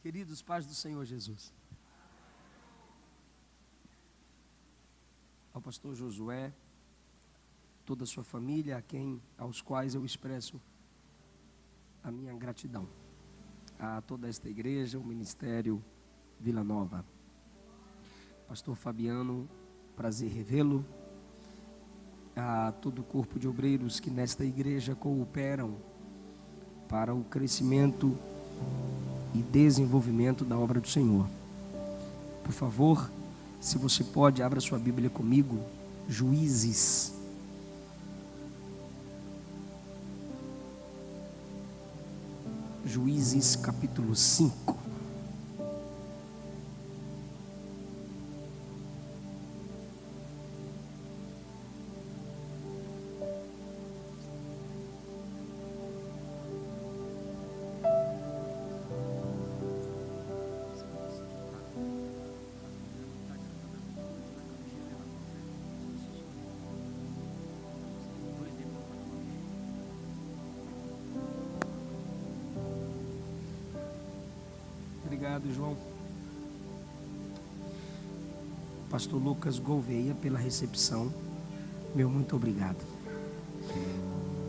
Queridos pais do Senhor Jesus, ao pastor Josué, toda a sua família, aos quais eu expresso a minha gratidão, a toda esta igreja, o ministério Vila Nova. Pastor Fabiano, prazer revê-lo, a todo o corpo de obreiros que nesta igreja cooperam para o crescimento e desenvolvimento da obra do Senhor. Por favor, se você pode, abra sua Bíblia comigo, Juízes. Juízes capítulo 5. Obrigado, João. Pastor Lucas Gouveia, pela recepção. Meu muito obrigado.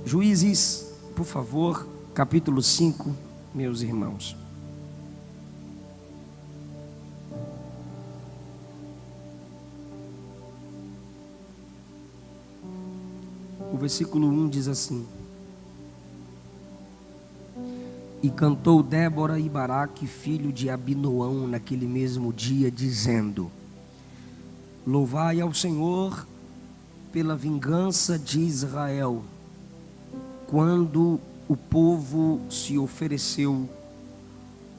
Juízes, por favor, capítulo 5, meus irmãos. O versículo 1 diz assim: E cantou Débora e Baraque, filho de Abinoão, naquele mesmo dia, dizendo: Louvai ao Senhor pela vingança de Israel, quando o povo se ofereceu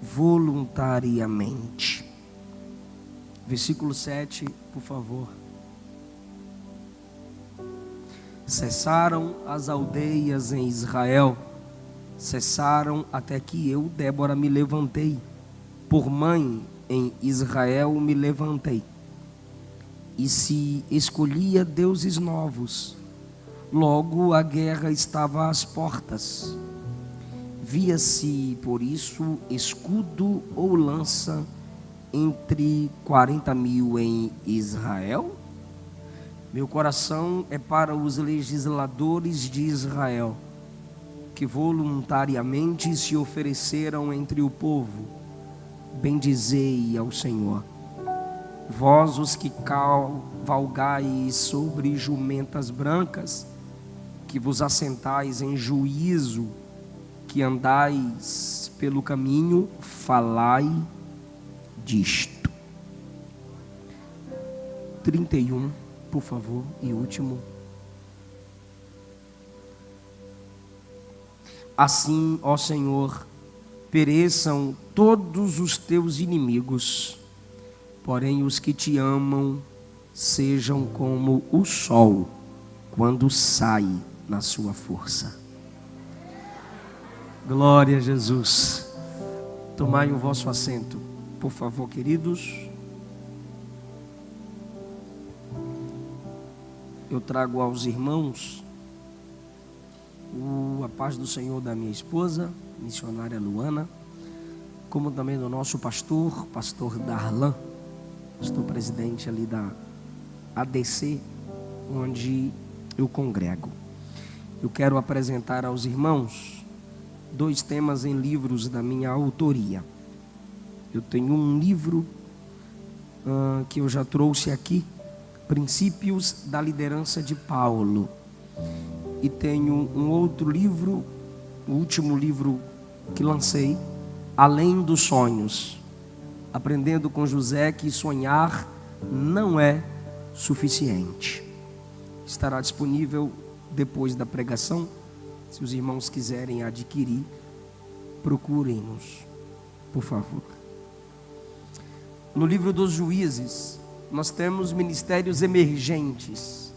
voluntariamente. Versículo 7, por favor. Cessaram as aldeias em Israel, cessaram até que eu, Débora, me levantei. Por mãe em Israel me levantei. E se escolhia deuses novos, logo a guerra estava às portas. Via-se, por isso, escudo ou lança entre 40.000 em Israel? Meu coração é para os legisladores de Israel, que voluntariamente se ofereceram entre o povo. Bendizei ao Senhor. Vós os que cavalgais sobre jumentas brancas, que vos assentais em juízo, que andais pelo caminho, falai disto. 31, por favor, e último. Assim, ó Senhor, pereçam todos os teus inimigos, porém os que te amam sejam como o sol quando sai na sua força. Glória a Jesus. Tomai o vosso assento, por favor, queridos. Eu trago aos irmãos a paz do Senhor da minha esposa, missionária Luana, como também do nosso pastor Darlan, pastor presidente ali da ADC, onde eu congrego. Eu quero apresentar aos irmãos 2 temas em livros da minha autoria. Eu tenho um livro que eu já trouxe aqui, Princípios da Liderança de Paulo. E tenho um outro livro, o último livro que lancei, Além dos Sonhos, aprendendo com José que sonhar não é suficiente. Estará disponível depois da pregação. Se os irmãos quiserem adquirir, procurem-nos, por favor. No livro dos Juízes, nós temos ministérios emergentes.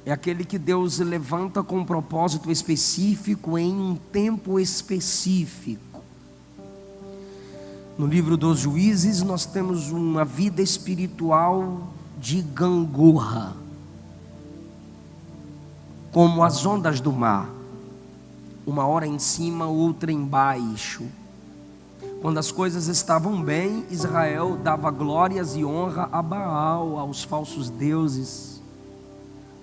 É aquele que Deus levanta com um propósito específico em um tempo específico. No livro dos Juízes nós temos uma vida espiritual de gangorra, como as ondas do mar, uma hora em cima, outra embaixo. Quando as coisas estavam bem, Israel dava glórias e honra a Baal, aos falsos deuses.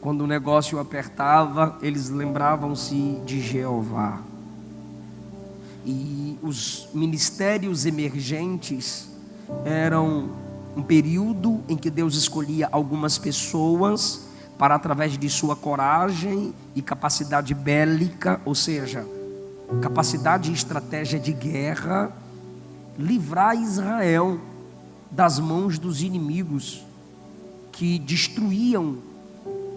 Quando o negócio apertava, eles lembravam-se de Jeová. E os ministérios emergentes eram um período em que Deus escolhia algumas pessoas para, através de sua coragem e capacidade bélica, ou seja, capacidade e estratégia de guerra, livrar Israel das mãos dos inimigos que destruíam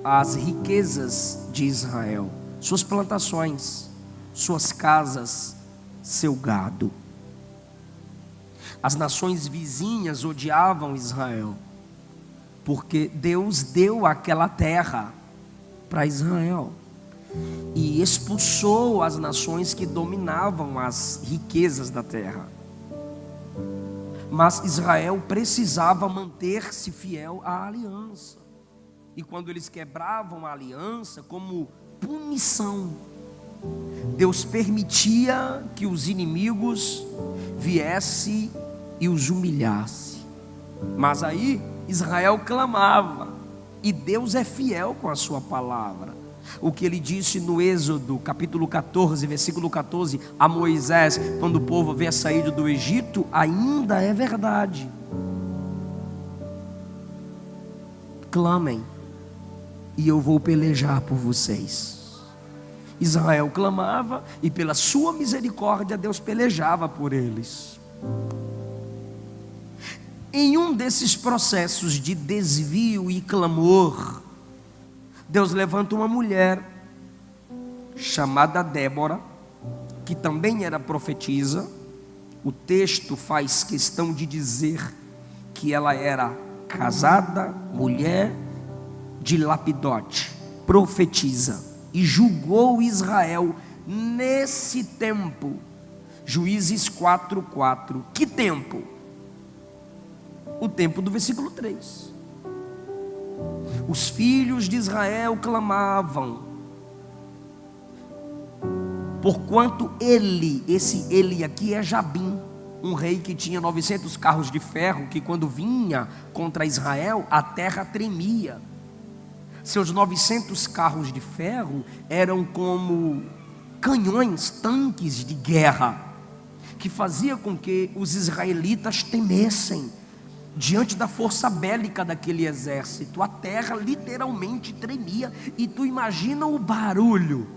as riquezas de Israel, suas plantações, suas casas, seu gado. As nações vizinhas odiavam Israel, porque Deus deu aquela terra para Israel e expulsou as nações que dominavam as riquezas da terra. Mas Israel precisava manter-se fiel à aliança. E quando eles quebravam a aliança, como punição, Deus permitia que os inimigos viessem e os humilhassem. Mas aí Israel clamava, e Deus é fiel com a sua palavra. O que ele disse no Êxodo, capítulo 14, versículo 14, a Moisés, quando o povo havia saído do Egito, ainda é verdade. Clamem, e eu vou pelejar por vocês. Israel clamava, e pela sua misericórdia Deus pelejava por eles. Em um desses processos de desvio e clamor, Deus levanta uma mulher chamada Débora, que também era profetisa. O texto faz questão de dizer que ela era casada, mulher de Lapidote, profetisa, e julgou Israel nesse tempo. Juízes 4:4. Que tempo? O tempo do versículo 3. Os filhos de Israel clamavam, porquanto esse ele aqui é Jabim, um rei que tinha 900 carros de ferro, que quando vinha contra Israel, a terra tremia. Seus 900 carros de ferro eram como canhões, tanques de guerra, que fazia com que os israelitas temessem diante da força bélica daquele exército. A terra literalmente tremia, e tu imagina o barulho.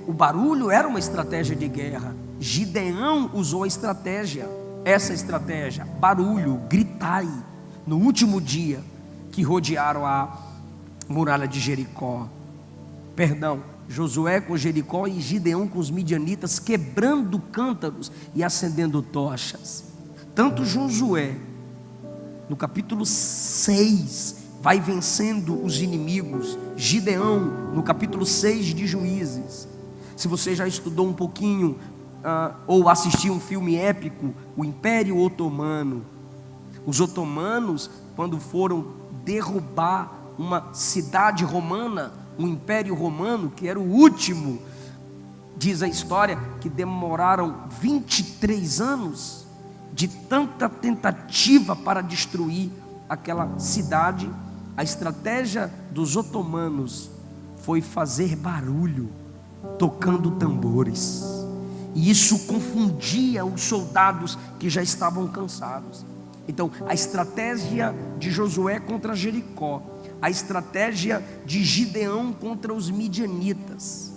O barulho era uma estratégia de guerra. Gideão usou essa estratégia, barulho, gritai, no último dia que rodearam a muralha de Jericó. Josué com Jericó e Gideão com os midianitas, quebrando cântaros e acendendo tochas. Tanto Josué, no capítulo 6, vai vencendo os inimigos. Gideão, no capítulo 6 de Juízes. Se você já estudou um pouquinho, ou assistiu um filme épico, o Império Otomano. Os otomanos, quando foram derrubar uma cidade romana, um império romano, que era o último, diz a história, que demoraram 23 anos, de tanta tentativa para destruir aquela cidade. A estratégia dos otomanos foi fazer barulho, tocando tambores, e isso confundia os soldados que já estavam cansados. Então, a estratégia de Josué contra Jericó, a estratégia de Gideão contra os midianitas,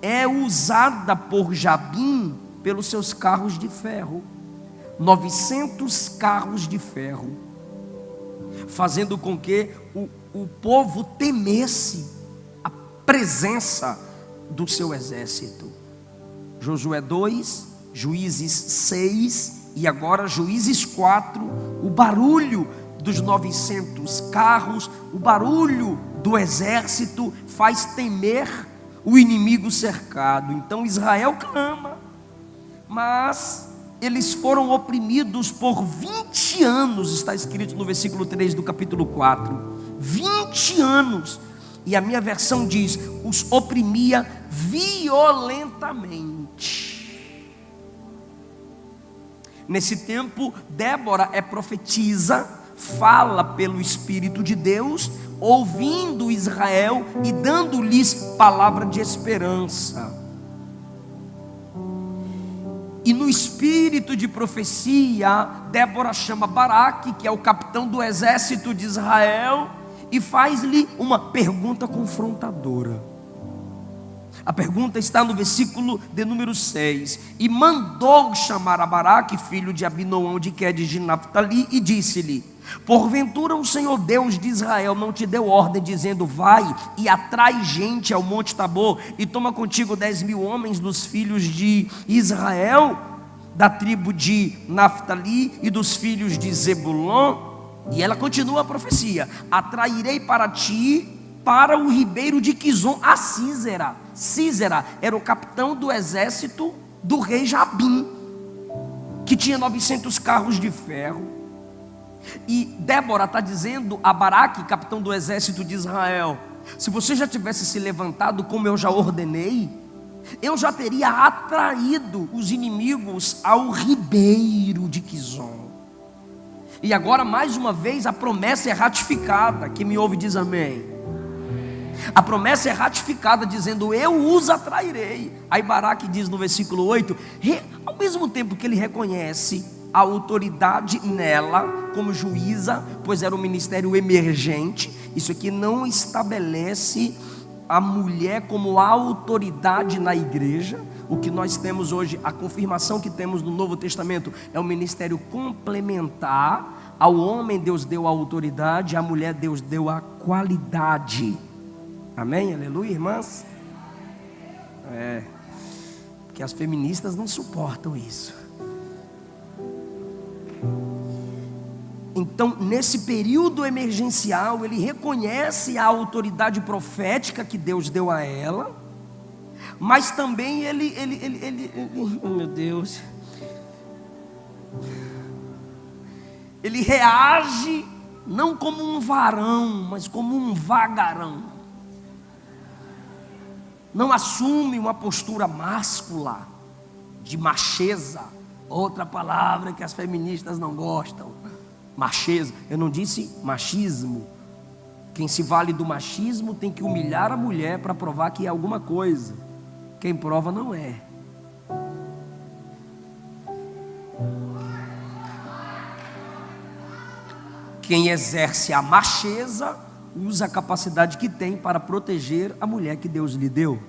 é usada por Jabim pelos seus carros de ferro, 900 carros de ferro, fazendo com que o povo temesse a presença do seu exército. Josué 2, Juízes 6 e agora Juízes 4, o barulho dos 900 carros, o barulho do exército faz temer o inimigo cercado. Então Israel clama, mas eles foram oprimidos por 20 anos, está escrito no versículo 3 do capítulo 4, 20 anos, E a minha versão diz: os oprimia violentamente. Nesse tempo, Débora é profetisa, fala pelo Espírito de Deus, ouvindo Israel e dando-lhes palavra de esperança. E no espírito de profecia, Débora chama Baraque, que é o capitão do exército de Israel, e faz-lhe uma pergunta confrontadora. A pergunta está no versículo de número 6. E mandou chamar a Baraque, filho de Abinoão de Quedes de Naphtali, e disse-lhe: porventura o Senhor Deus de Israel não te deu ordem, dizendo: vai e atrai gente ao monte Tabor, e toma contigo 10.000 homens dos filhos de Israel, da tribo de Naphtali e dos filhos de Zebulon? E ela continua a profecia: atrairei para ti, para o ribeiro de Quizon, a Sísera. Sísera era o capitão do exército do rei Jabim, que tinha 900 carros de ferro. E Débora está dizendo a Baraque, capitão do exército de Israel: se você já tivesse se levantado como eu já ordenei, eu já teria atraído os inimigos ao ribeiro de Quizon. E agora, mais uma vez, a promessa é ratificada. Quem me ouve diz amém. A promessa é ratificada, dizendo: eu os atrairei. Aí Baraque diz no versículo 8, ao mesmo tempo que ele reconhece a autoridade nela como juíza, pois era um ministério emergente. Isso aqui não estabelece a mulher como autoridade na igreja. O que nós temos hoje, a confirmação que temos no Novo Testamento, é um ministério complementar. Ao homem Deus deu a autoridade, à mulher Deus deu a qualidade. Amém? Aleluia, irmãs? Porque as feministas não suportam isso. Então, nesse período emergencial, ele reconhece a autoridade profética que Deus deu a ela, mas também ele oh meu Deus, ele reage não como um varão, mas como um vagarão. Não assume uma postura máscula, de macheza, outra palavra que as feministas não gostam. Macheza, eu não disse machismo. Quem se vale do machismo tem que humilhar a mulher para provar que é alguma coisa. Quem prova não é. Quem exerce a macheza usa a capacidade que tem para proteger a mulher que Deus lhe deu.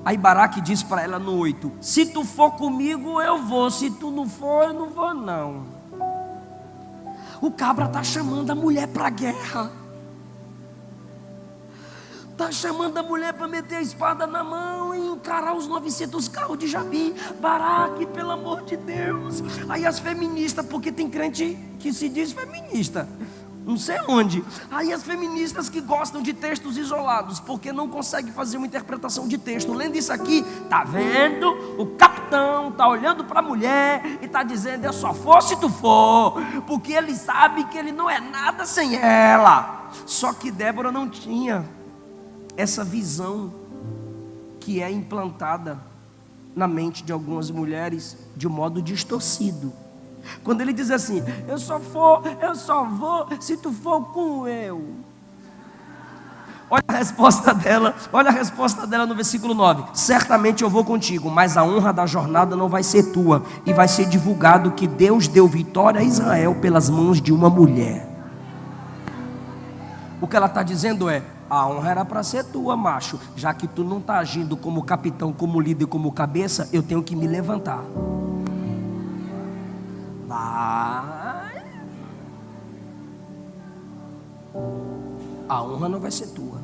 Aí Baraque diz para ela no 8: se tu for comigo eu vou, se tu não for eu não vou não. O cabra está chamando a mulher para a guerra, está chamando a mulher para meter a espada na mão e encarar os 900 carros de Jabim. Baraque, pelo amor de Deus. Aí as feministas, porque tem crente que se diz feminista, não sei onde. Aí as feministas que gostam de textos isolados, porque não conseguem fazer uma interpretação de texto, lendo isso aqui, tá vendo? O capitão tá olhando para a mulher e tá dizendo: eu só for se tu for, porque ele sabe que ele não é nada sem ela. Só que Débora não tinha essa visão que é implantada na mente de algumas mulheres de um modo distorcido. Quando ele diz assim: eu só vou se tu for com eu. Olha a resposta dela no versículo 9: certamente eu vou contigo, mas a honra da jornada não vai ser tua, e vai ser divulgado que Deus deu vitória a Israel pelas mãos de uma mulher. O que ela está dizendo é: a honra era para ser tua, macho. Já que tu não está agindo como capitão, como líder, como cabeça, eu tenho que me levantar. Vai. A honra não vai ser tua,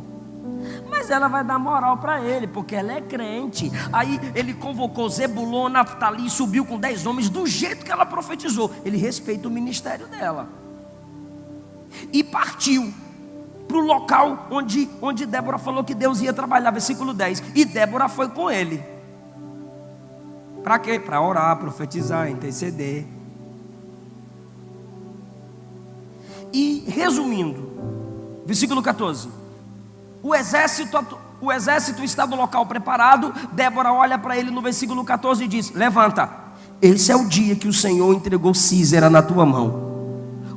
mas ela vai dar moral para ele, porque ela é crente. Aí ele convocou Zebulon, Naphtali, subiu com 10 homens, do jeito que ela profetizou. Ele respeita o ministério dela e partiu para o local onde Débora falou que Deus ia trabalhar. Versículo 10: e Débora foi com ele. Para quê? Para orar, profetizar, interceder. E resumindo, Versículo 14. O exército está no local preparado. Débora olha para ele no versículo 14 e diz: levanta, esse é o dia que o Senhor entregou Sísera na tua mão.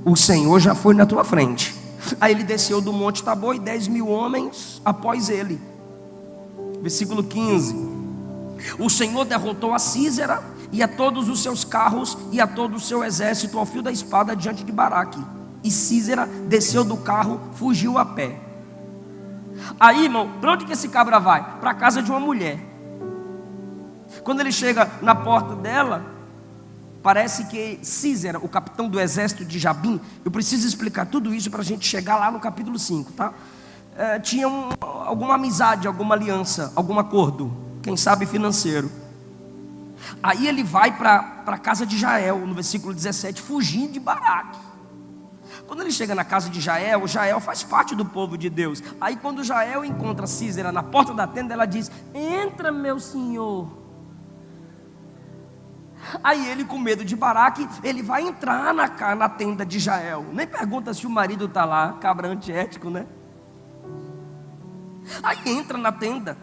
O Senhor já foi na tua frente. Aí ele desceu do monte Tabor e 10.000 homens após ele. Versículo 15. O Senhor derrotou a Sísera e a todos os seus carros e a todo o seu exército ao fio da espada diante de Baraque. E Sísera desceu do carro, fugiu a pé. Aí, irmão, para onde que esse cabra vai? Para a casa de uma mulher. Quando ele chega na porta dela, parece que Sísera, o capitão do exército de Jabim, eu preciso explicar tudo isso para a gente chegar lá no capítulo 5, tá? Tinha alguma amizade, alguma aliança, algum acordo, quem sabe financeiro. Aí ele vai para a casa de Jael, no versículo 17, fugindo de Baraque. Quando ele chega na casa de Jael, Jael faz parte do povo de Deus. Aí quando Jael encontra Sísera na porta da tenda, ela diz: entra, meu senhor. Aí ele, com medo de Baraque, ele vai entrar na tenda de Jael. Nem pergunta se o marido está lá, cabra antiético, né? Aí entra na tenda,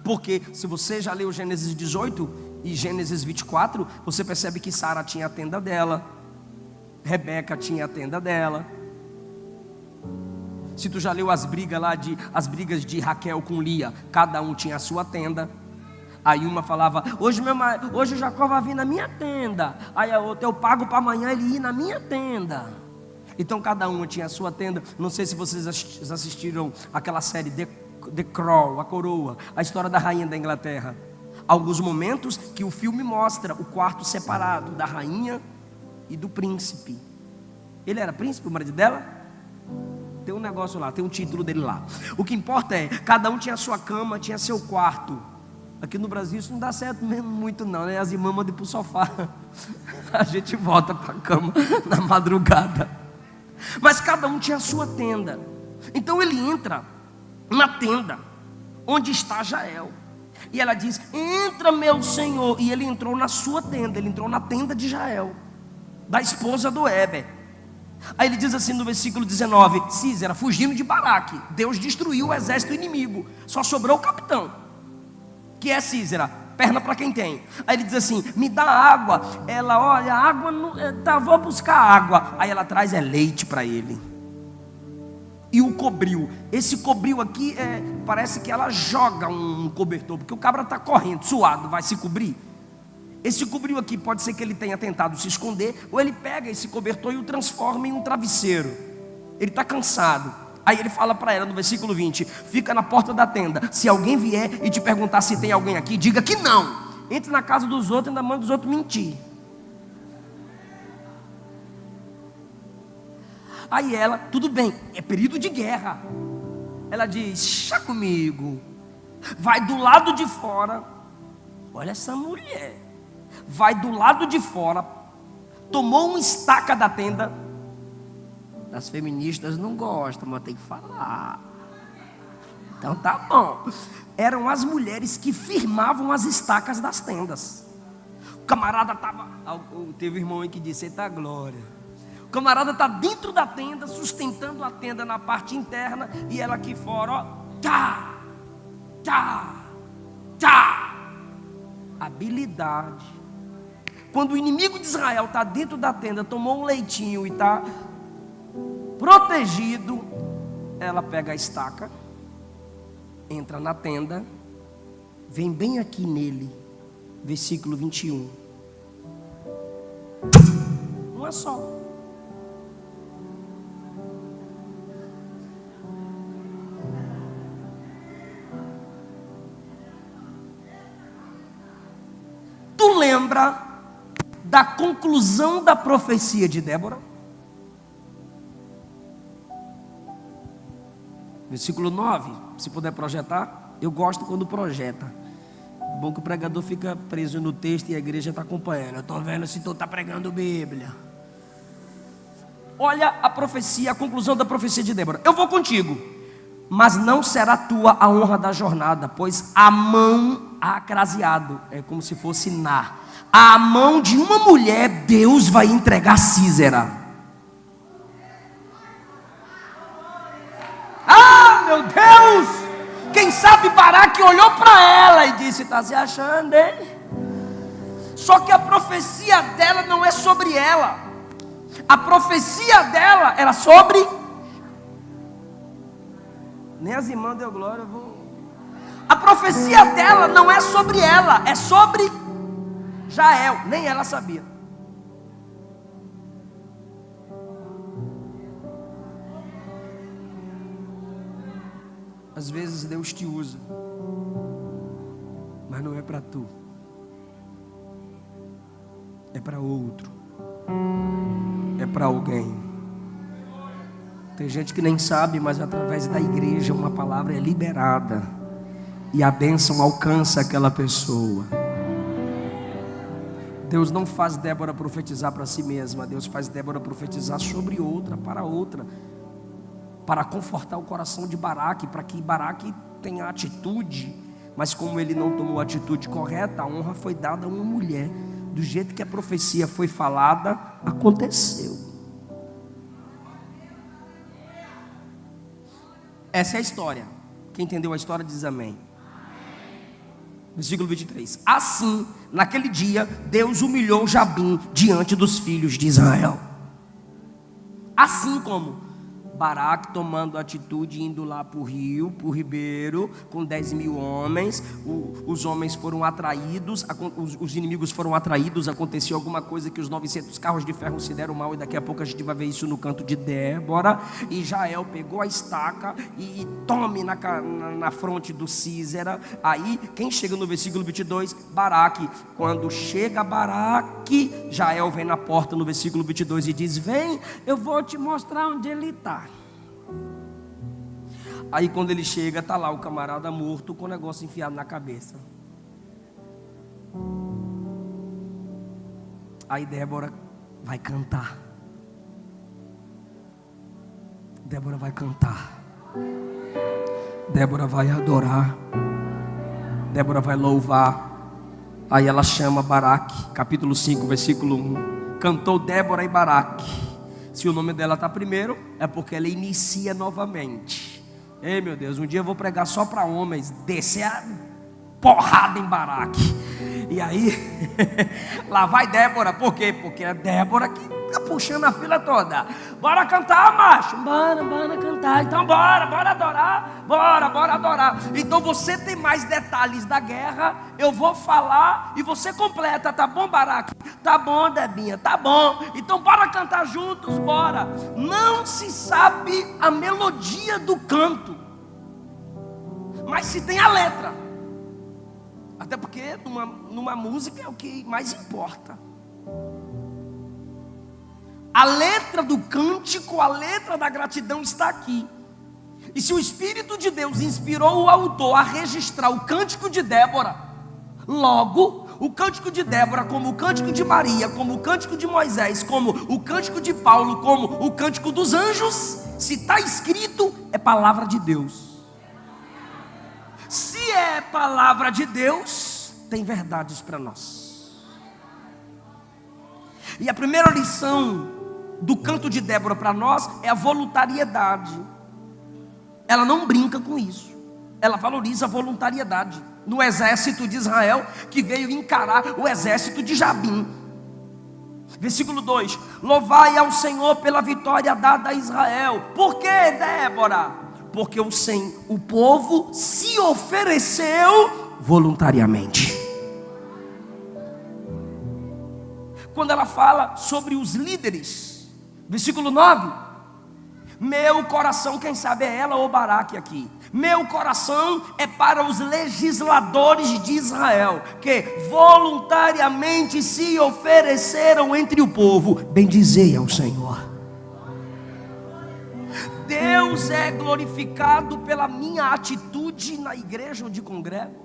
porque se você já leu Gênesis 18 e Gênesis 24, você percebe que Sara tinha a tenda dela, Rebeca tinha a tenda dela. Se tu já leu as brigas de Raquel com Lia, cada um tinha a sua tenda. Aí uma falava: hoje o Jacó vai vir na minha tenda. Aí a outra: eu pago para amanhã ele ir na minha tenda. Então cada uma tinha a sua tenda. Não sei se vocês assistiram aquela série The Crown, a coroa, a história da rainha da Inglaterra. Alguns momentos que o filme mostra o quarto separado da rainha e do príncipe. Ele era príncipe, o marido dela? Tem um negócio lá, tem um título dele lá. O que importa é, cada um tinha a sua cama, tinha seu quarto. Aqui no Brasil isso não dá certo mesmo muito não, né? As irmãs mandam ir pro sofá. A gente volta para a cama na madrugada. Mas cada um tinha a sua tenda. Então ele entra na tenda onde está Jael. E ela diz: entra, meu senhor. E ele entrou na sua tenda, ele entrou na tenda de Jael, da esposa do Heber. Aí ele diz assim no versículo 19: Sísera fugindo de Baraque, Deus destruiu o exército inimigo, só sobrou o capitão, que é Sísera, perna para quem tem. Aí ele diz assim: me dá água. Ela: olha, água não, tá, vou buscar água. Aí ela traz leite para ele e o cobriu. Esse cobriu aqui parece que ela joga um cobertor, porque o cabra está correndo, suado, vai se cobrir. Esse cobriu aqui pode ser que ele tenha tentado se esconder, ou ele pega esse cobertor e o transforma em um travesseiro. Ele está cansado. Aí ele fala para ela no versículo 20: fica na porta da tenda, se alguém vier e te perguntar se tem alguém aqui, diga que não. Entre na casa dos outros e ainda manda os outros mentir. Aí ela: tudo bem, é período de guerra. Ela diz: chá comigo. Vai do lado de fora. Olha essa mulher. Vai do lado de fora, tomou uma estaca da tenda. As feministas não gostam, mas tem que falar. Então tá bom. Eram as mulheres que firmavam as estacas das tendas. O camarada estava... Teve um irmão aí que disse: eita glória. O camarada está dentro da tenda, sustentando a tenda na parte interna, e ela aqui fora, ó. Tá, tá, tá. Habilidade. Quando o inimigo de Israel está dentro da tenda, tomou um leitinho e está protegido, ela pega a estaca, entra na tenda, vem bem aqui nele, versículo 21. Uma só. Tu lembra da conclusão da profecia de Débora? Versículo 9, se puder projetar. Eu gosto quando projeta. Bom que o pregador fica preso no texto e a igreja está acompanhando. Eu estou vendo se tu está pregando Bíblia. Olha a profecia, a conclusão da profecia de Débora: eu vou contigo, mas não será tua a honra da jornada, pois a mão há craseado, é como se fosse a mão de uma mulher Deus vai entregar Sísera. sabe, Baraque olhou para ela e disse: está se achando, hein? Só que a profecia dela não é sobre ela. A profecia dela era sobre... Nem as irmãs deu glória, eu vou... A profecia dela não é sobre ela, é sobre Jael. Nem ela sabia. Às vezes Deus te usa, mas não é para tu, é para outro, é para alguém. Tem gente que nem sabe, mas através da igreja uma palavra é liberada e a bênção alcança aquela pessoa. Deus não faz Débora profetizar para si mesma, Deus faz Débora profetizar sobre outra, para confortar o coração de Baraque, para que Baraque tenha atitude. Mas como ele não tomou a atitude correta, a honra foi dada a uma mulher. Do jeito que a profecia foi falada, aconteceu. Essa é a história. Quem entendeu a história diz amém. Versículo 23. Assim, naquele dia, Deus humilhou Jabim diante dos filhos de Israel. Assim como Baraque tomando atitude, indo lá para o rio, para o ribeiro, com 10.000 homens, os homens foram atraídos, os inimigos foram atraídos, aconteceu alguma coisa que os 900 carros de ferro se deram mal, e daqui a pouco a gente vai ver isso no canto de Débora, e Jael pegou a estaca e tome na fronte do Sísera. Aí, quem chega no versículo 22? Baraque. Quando chega Baraque, Jael vem na porta no versículo 22 e diz: vem, eu vou te mostrar onde ele está. Aí quando ele chega, está lá o camarada morto com o negócio enfiado na cabeça. Aí Débora vai cantar. Débora vai cantar. Débora vai adorar. Débora vai louvar. Aí ela chama Baraque, capítulo 5, versículo 1. Cantou Débora e Baraque. Se o nome dela está primeiro, é porque ela inicia novamente. Ei, meu Deus, um dia eu vou pregar só para homens, descer a porrada em Baraque. E aí, lá vai Débora. Por quê? Porque é Débora que está puxando a fila toda. Bora cantar, macho. Bora cantar. Então bora adorar. Bora adorar. Então você tem mais detalhes da guerra, eu vou falar e você completa. Tá bom, Baraque? Tá bom, Debinha, tá bom. Então bora cantar juntos, bora. Não se sabe a melodia do canto, mas se tem a letra. Até porque numa música é o que mais importa. A letra do cântico, a letra da gratidão está aqui. E se o Espírito de Deus inspirou o autor a registrar o cântico de Débora, logo o cântico de Débora, como o cântico de Maria, como o cântico de Moisés, como o cântico de Paulo, como o cântico dos anjos, se está escrito, é palavra de Deus. Se é palavra de Deus, tem verdades para nós. E a primeira lição do canto de Débora para nós é a voluntariedade. Ela não brinca com isso. Ela valoriza a voluntariedade no exército de Israel, que veio encarar o exército de Jabim. Versículo 2: louvai ao Senhor pela vitória dada a Israel. Por que, Débora? Porque o povo se ofereceu voluntariamente. Quando ela fala sobre os líderes, versículo 9: meu coração, quem sabe é ela ou Baraque aqui, meu coração é para os legisladores de Israel, que voluntariamente se ofereceram entre o povo. Bendizei ao Senhor. Deus é glorificado pela minha atitude na igreja onde congrego.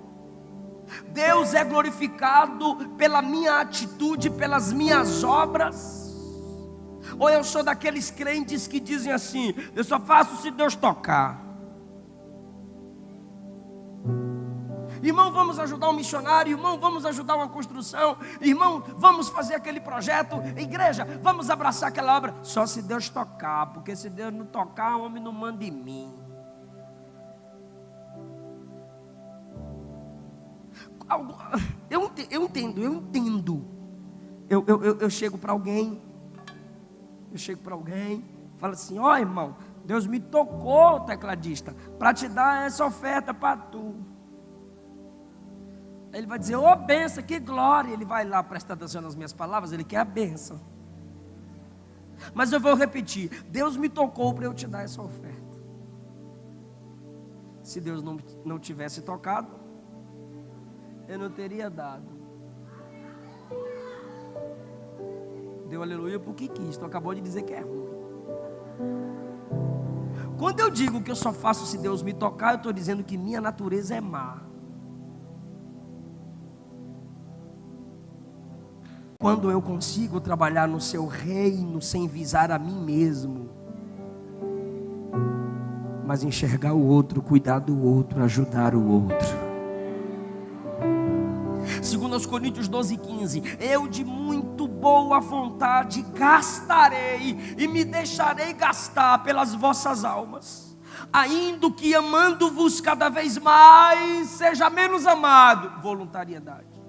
Deus é glorificado pela minha atitude, pelas minhas obras. Ou eu sou daqueles crentes que dizem assim: eu só faço se Deus tocar. Irmão, vamos ajudar um missionário. Irmão, vamos ajudar uma construção. Irmão, vamos fazer aquele projeto. Igreja, vamos abraçar aquela obra. Só se Deus tocar, porque se Deus não tocar, o homem não manda em mim. Eu entendo. Eu chego para alguém, falo assim: ó, irmão, Deus me tocou, tecladista, para te dar essa oferta para tu. Ele vai dizer: ô, benção, que glória. Ele vai lá prestar atenção nas minhas palavras, ele quer a benção. Mas eu vou repetir: Deus me tocou para eu te dar essa oferta. Se Deus não tivesse tocado, eu não teria dado. Deu aleluia porque quis. Tu acabou de dizer que é ruim. Quando eu digo que eu só faço se Deus me tocar, eu estou dizendo que minha natureza é má. Quando eu consigo trabalhar no seu reino sem visar a mim mesmo, mas enxergar o outro, cuidar do outro, ajudar o outro. 2 Coríntios 12:15, eu de muito boa vontade gastarei e me deixarei gastar pelas vossas almas, ainda que amando-vos cada vez mais, seja menos amado. Voluntariedade.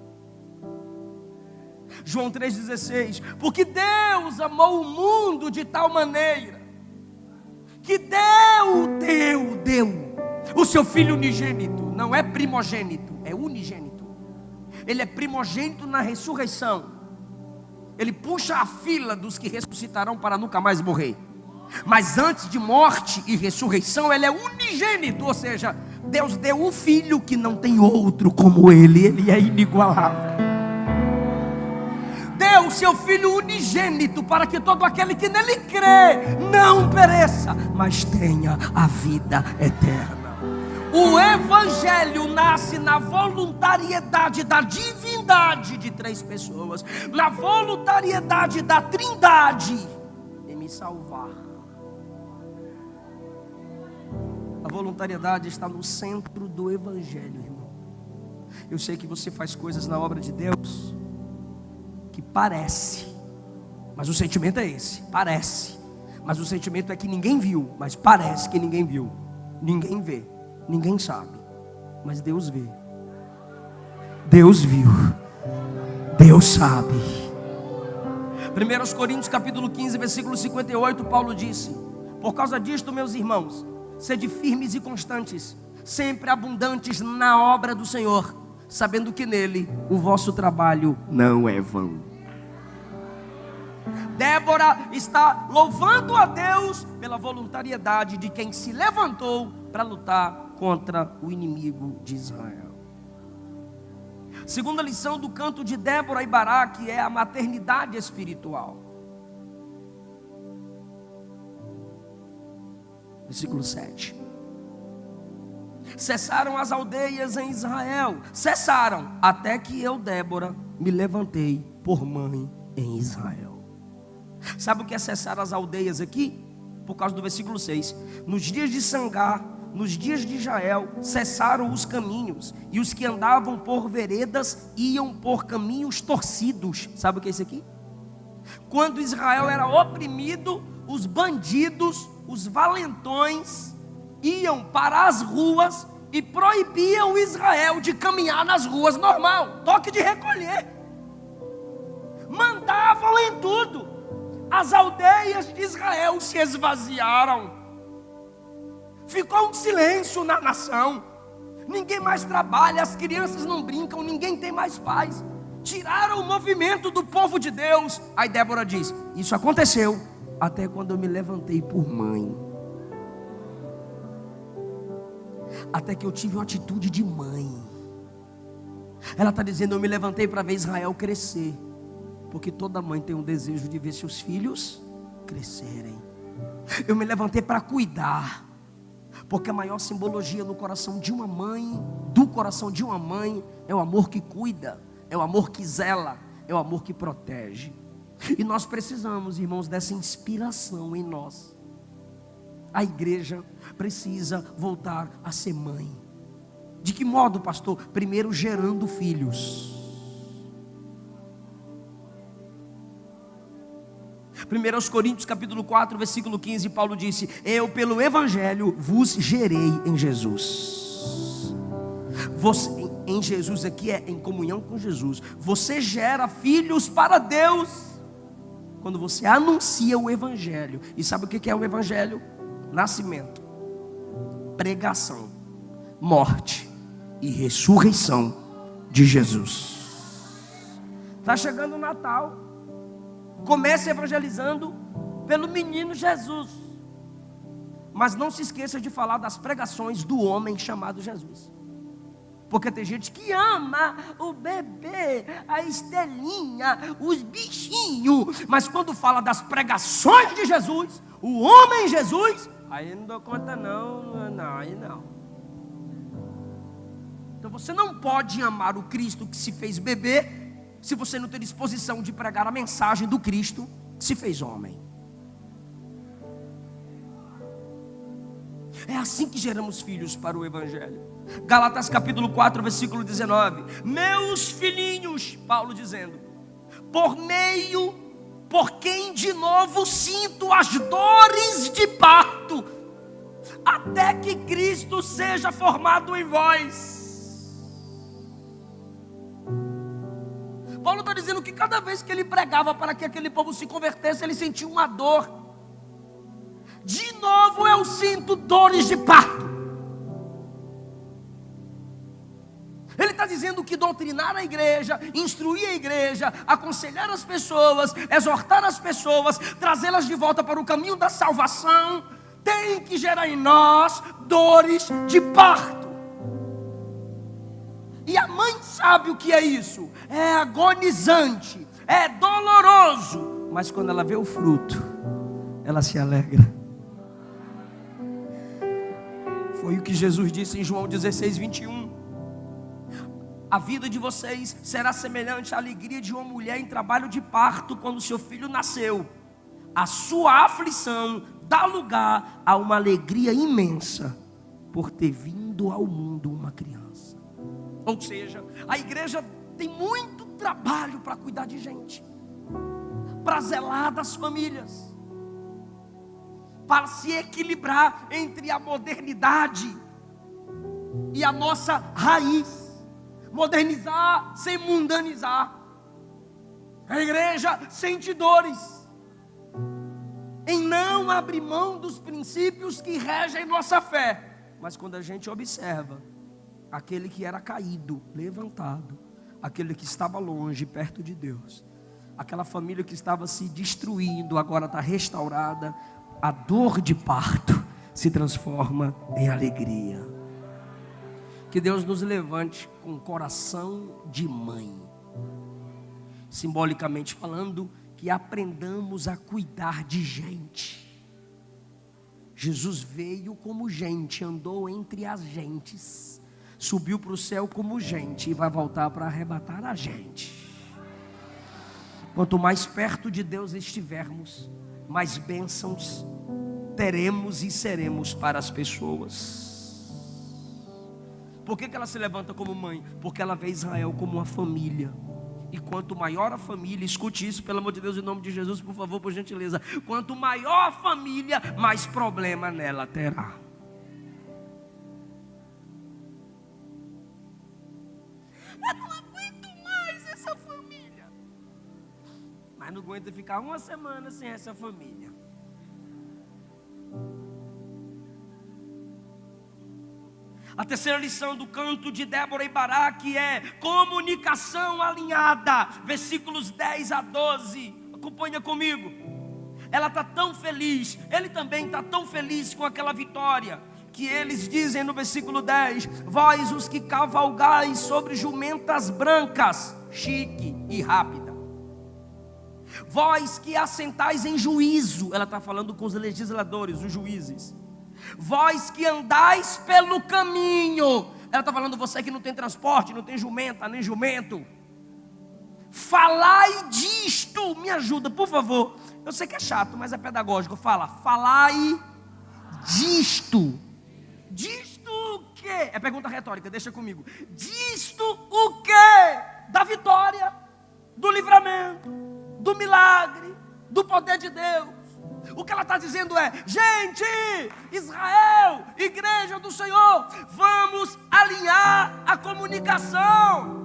João 3,16, porque Deus amou o mundo de tal maneira, que deu o seu Filho unigênito. Não é primogênito, é unigênito. Ele é primogênito na ressurreição. Ele puxa a fila dos que ressuscitarão para nunca mais morrer. Mas antes de morte e ressurreição, ele é unigênito. Ou seja, Deus deu o Filho que não tem outro como ele. Ele é inigualável. Deu o seu Filho unigênito para que todo aquele que nele crê não pereça, mas tenha a vida eterna. O Evangelho nasce na voluntariedade da divindade de 3 pessoas, na voluntariedade da Trindade em me salvar. A voluntariedade está no centro do Evangelho, irmão. Eu sei que você faz coisas na obra de Deus que parece, mas o sentimento é esse, parece, mas o sentimento é que ninguém viu, mas parece que ninguém viu, ninguém vê. Ninguém sabe, mas Deus vê. Deus viu. Deus sabe. 1 Coríntios capítulo 15, versículo 58, Paulo disse: por causa disto, meus irmãos, sede firmes e constantes, sempre abundantes na obra do Senhor, sabendo que nele o vosso trabalho não é vão. Débora está louvando a Deus pela voluntariedade de quem se levantou para lutar contra o inimigo de Israel. Segunda lição do canto de Débora e Baraque é a maternidade espiritual. Versículo 7. Cessaram as aldeias em Israel, cessaram, até que eu, Débora, me levantei por mãe em Israel. Sabe o que é cessar as aldeias aqui? Por causa do versículo 6. Nos dias de Sangar, nos dias de Jael, cessaram os caminhos, e os que andavam por veredas iam por caminhos torcidos. Sabe o que é isso aqui? Quando Israel era oprimido, os bandidos, os valentões, iam para as ruas e proibiam Israel de caminhar nas ruas normal, toque de recolher. Mandavam em tudo. As aldeias de Israel se esvaziaram. Ficou um silêncio na nação. Ninguém mais trabalha, as crianças não brincam, ninguém tem mais paz. Tiraram o movimento do povo de Deus. Aí Débora diz: isso aconteceu até quando eu me levantei por mãe. Até que eu tive uma atitude de mãe. Ela está dizendo: eu me levantei para ver Israel crescer. Porque toda mãe tem um desejo de ver seus filhos crescerem. Eu me levantei para cuidar. Porque a maior simbologia no coração de uma mãe, do coração de uma mãe, é o amor que cuida, é o amor que zela, é o amor que protege. E nós precisamos, irmãos, dessa inspiração em nós. A igreja precisa voltar a ser mãe. De que modo, pastor? Primeiro, gerando filhos. 1 Coríntios capítulo 4, versículo 15, Paulo disse: eu pelo Evangelho vos gerei em Jesus. em Jesus aqui é em comunhão com Jesus. Você gera filhos para Deus quando você anuncia o Evangelho. E sabe o que é o Evangelho? Nascimento, pregação, morte e ressurreição de Jesus. Está chegando o Natal. Comece evangelizando pelo menino Jesus. Mas não se esqueça de falar das pregações do homem chamado Jesus. Porque tem gente que ama o bebê, a Estelinha, os bichinhos. Mas quando fala das pregações de Jesus, o homem Jesus, aí não dou conta não, aí não. Então você não pode amar o Cristo que se fez bebê, se você não tem disposição de pregar a mensagem do Cristo que se fez homem. É assim que geramos filhos para o Evangelho. Gálatas capítulo 4, versículo 19. Meus filhinhos, Paulo dizendo, por quem de novo sinto as dores de parto, até que Cristo seja formado em vós. Paulo está dizendo que cada vez que ele pregava para que aquele povo se convertesse, ele sentia uma dor. De novo eu sinto dores de parto. Ele está dizendo que doutrinar a igreja, instruir a igreja, aconselhar as pessoas, exortar as pessoas, trazê-las de volta para o caminho da salvação, tem que gerar em nós dores de parto. E a mãe sabe o que é isso. É agonizante, é doloroso, mas quando ela vê o fruto, ela se alegra. Foi o que Jesus disse em João 16, 21. A vida de vocês será semelhante à alegria de uma mulher em trabalho de parto quando seu filho nasceu. A sua aflição dá lugar a uma alegria imensa por ter vindo ao mundo uma criança. Ou seja, a igreja tem muito trabalho para cuidar de gente, para zelar das famílias, para se equilibrar entre a modernidade e a nossa raiz. Modernizar sem mundanizar. A igreja sente dores em não abrir mão dos princípios que regem nossa fé. Mas quando a gente observa aquele que era caído, levantado, aquele que estava longe, perto de Deus, aquela família que estava se destruindo, agora está restaurada, a dor de parto se transforma em alegria. Que Deus nos levante com coração de mãe, simbolicamente falando, que aprendamos a cuidar de gente. Jesus veio como gente, andou entre as gentes, subiu para o céu como gente e vai voltar para arrebatar a gente. Quanto mais perto de Deus estivermos, mais bênçãos teremos e seremos para as pessoas. Por que ela se levanta como mãe? Porque ela vê Israel como uma família. E quanto maior a família, escute isso pelo amor de Deus, em nome de Jesus, por favor, por gentileza. Quanto maior a família, mais problema nela terá. Eu não aguento mais essa família. Mas não aguenta ficar uma semana sem essa família. A terceira lição do canto de Débora e Baraque é comunicação alinhada, versículos 10 a 12, acompanha comigo. Ela está tão feliz, ele também está tão feliz com aquela vitória, que eles dizem no versículo 10, vós os que cavalgais sobre jumentas brancas, chique e rápida, vós que assentais em juízo, ela está falando com os legisladores, os juízes, vós que andais pelo caminho, ela está falando você que não tem transporte, não tem jumenta, nem jumento, falai disto, me ajuda por favor, eu sei que é chato, mas é pedagógico, falai disto, disto o quê? É pergunta retórica, deixa comigo, disto o quê? Da vitória, do livramento, do milagre, do poder de Deus. O que ela está dizendo é: gente, Israel, igreja do Senhor, vamos alinhar a comunicação.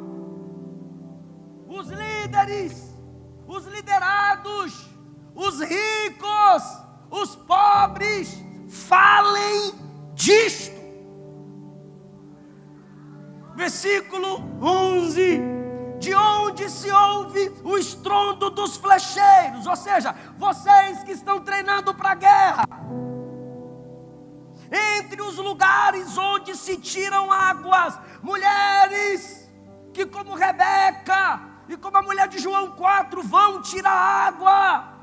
Os líderes, os liderados, os ricos, os pobres, falem disto. Versículo 11: de onde se ouve o estrondo dos flecheiros, ou seja, vocês que estão treinando para a guerra, entre os lugares onde se tiram águas, mulheres que como Rebeca e como a mulher de João 4 vão tirar água,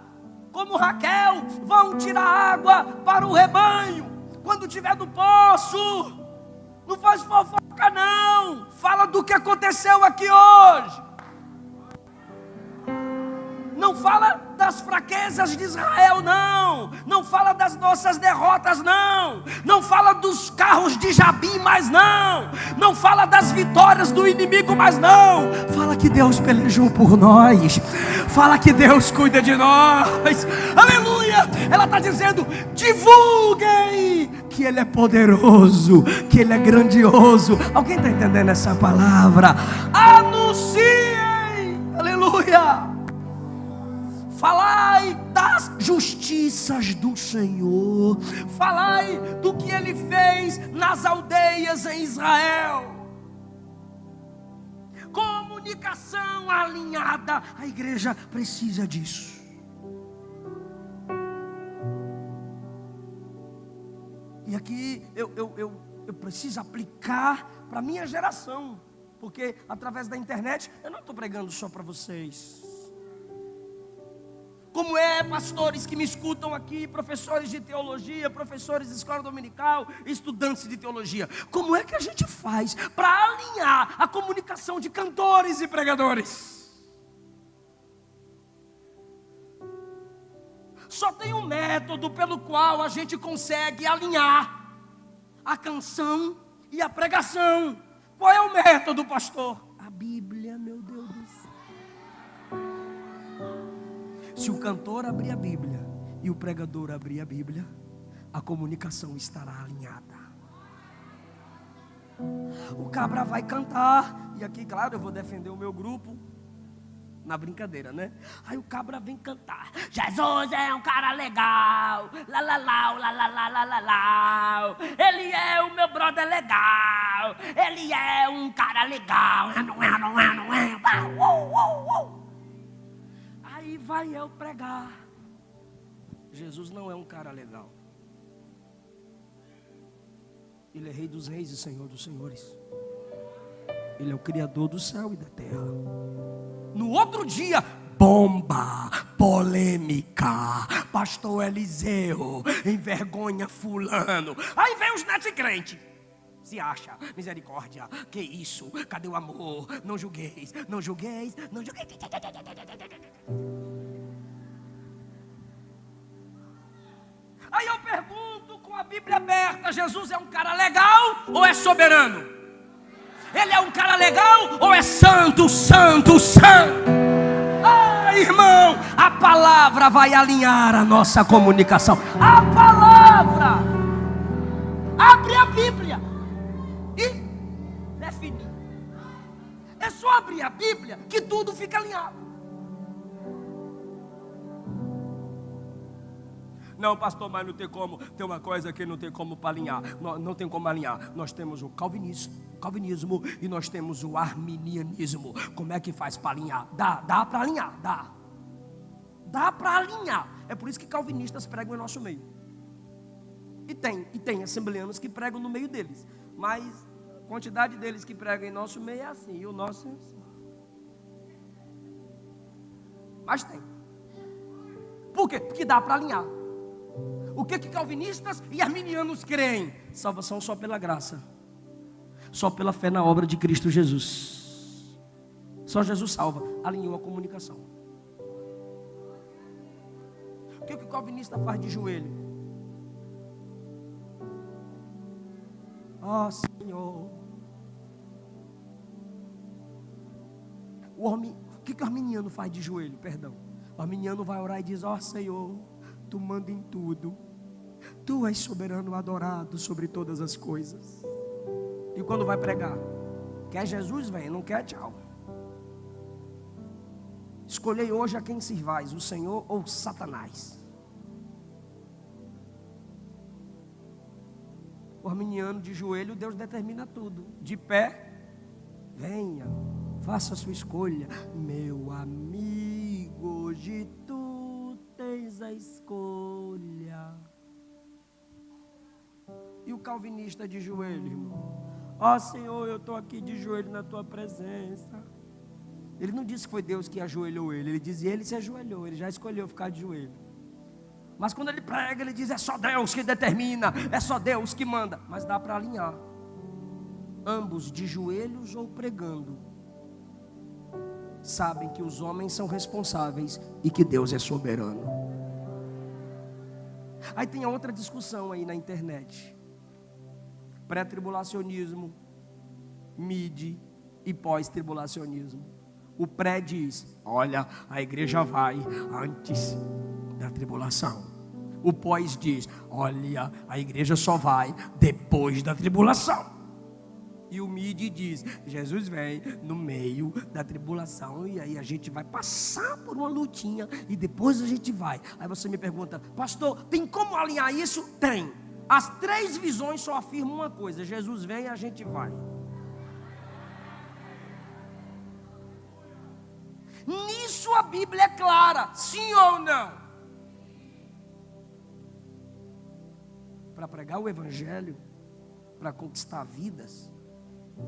como Raquel vão tirar água para o rebanho, quando tiver no poço, não faz fofoca não, fala do que aconteceu aqui hoje. Não fala das fraquezas de Israel, não fala das nossas derrotas, não fala dos carros de Jabim, mas não fala das vitórias do inimigo, mas fala que Deus pelejou por nós, fala que Deus cuida de nós, aleluia. Ela está dizendo: divulguem que Ele é poderoso, que Ele é grandioso. Alguém está entendendo essa palavra? Anunciem, aleluia. Falai das justiças do Senhor, falai do que Ele fez nas aldeias em Israel. Comunicação alinhada, a igreja precisa disso. E aqui eu preciso aplicar para a minha geração, porque através da internet eu não estou pregando só para vocês. Como pastores que me escutam aqui, professores de teologia, professores de escola dominical, estudantes de teologia, como é que a gente faz para alinhar a comunicação de cantores e pregadores? Só tem um método pelo qual a gente consegue alinhar a canção e a pregação. Qual é o método, pastor? A Bíblia, meu Deus do céu. Se o cantor abrir a Bíblia e o pregador abrir a Bíblia, a comunicação estará alinhada. O cabra vai cantar, e aqui, claro, eu vou defender o meu grupo, na brincadeira, né? Aí o cabra vem cantar: Jesus é um cara legal, lá lá lá, lá lá lá lá lá lá. Ele é o meu brother legal, ele é um cara legal. Aí vai eu pregar: Jesus não é um cara legal. Ele é Rei dos Reis e Senhor dos Senhores. Ele é o Criador do céu e da terra. No outro dia, bomba, polêmica, pastor Eliseu envergonha fulano. Aí vem os neticrentes, se acha, misericórdia, que isso, cadê o amor? Não julgueis, não julgueis, não julgueis. Aí eu pergunto com a Bíblia aberta: Jesus é um cara legal ou é soberano? Ele é um cara legal ou é santo, santo, santo? Ah, irmão, a palavra vai alinhar a nossa comunicação. A palavra. Abre a Bíblia e definir. É só abrir a Bíblia que tudo fica alinhado. Não, pastor, mas não tem como. Tem uma coisa que não tem como para alinhar. Não tem como alinhar. Nós temos o calvinismo e nós temos o arminianismo. Como é que faz para alinhar? Dá para alinhar, dá para alinhar. É por isso que calvinistas pregam em nosso meio. E tem assembleanos que pregam no meio deles. Mas a quantidade deles que pregam em nosso meio é assim, e o nosso é assim. Mas tem. Por quê? Porque dá para alinhar. O que calvinistas e arminianos creem? Salvação só pela graça, só pela fé na obra de Cristo Jesus. Só Jesus salva. Alinhou a comunicação. O que o calvinista faz de joelho? Ó Senhor. O que o arminiano faz de joelho? Perdão. O arminiano vai orar e diz: ó Senhor, Tu manda em tudo. Tu és soberano, adorado sobre todas as coisas. E quando vai pregar, quer Jesus, vem, não quer, tchau. Escolhei hoje a quem sirvais, o Senhor ou Satanás. O arminiano de joelho, Deus determina tudo. De pé, venha, faça a sua escolha. Meu amigo, hoje tu tens a escolha. E o calvinista de joelho, irmão? Ó Senhor, eu estou aqui de joelho na tua presença. Ele não disse que foi Deus que ajoelhou ele. Ele dizia, ele se ajoelhou, ele já escolheu ficar de joelho. Mas quando ele prega, ele diz, é só Deus que determina, é só Deus que manda. Mas dá para alinhar. Ambos de joelhos ou pregando, sabem que os homens são responsáveis e que Deus é soberano. Aí tem outra discussão aí na internet. Pré-tribulacionismo, mid e pós-tribulacionismo. O pré diz, olha, a igreja vai antes da tribulação. O pós diz, olha, a igreja só vai depois da tribulação. E o mid diz, Jesus vem no meio da tribulação e aí a gente vai passar por uma lutinha e depois a gente vai. Aí você me pergunta, pastor, tem como alinhar isso? Tem. As três visões só afirmam uma coisa, Jesus vem e a gente vai. Nisso a Bíblia é clara, sim ou não? Para pregar o Evangelho, para conquistar vidas,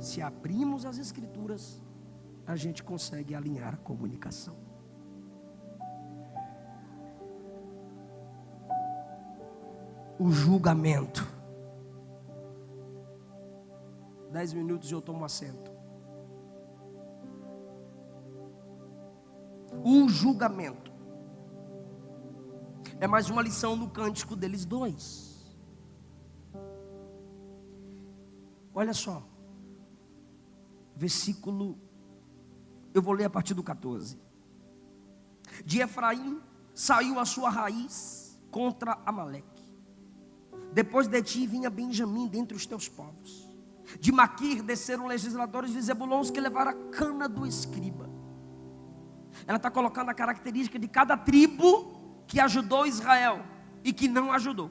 se abrimos as Escrituras, a gente consegue alinhar a comunicação. O julgamento. 10 minutos e eu tomo assento. O julgamento é mais uma lição no cântico deles dois. Olha só, versículo, eu vou ler a partir do 14. De Efraim saiu a sua raiz contra Amaleque. Depois de ti vinha Benjamim dentre os teus povos. De Maquir desceram legisladores de Zebulon que levaram a cana do escriba. Ela está colocando a característica de cada tribo que ajudou Israel e que não ajudou.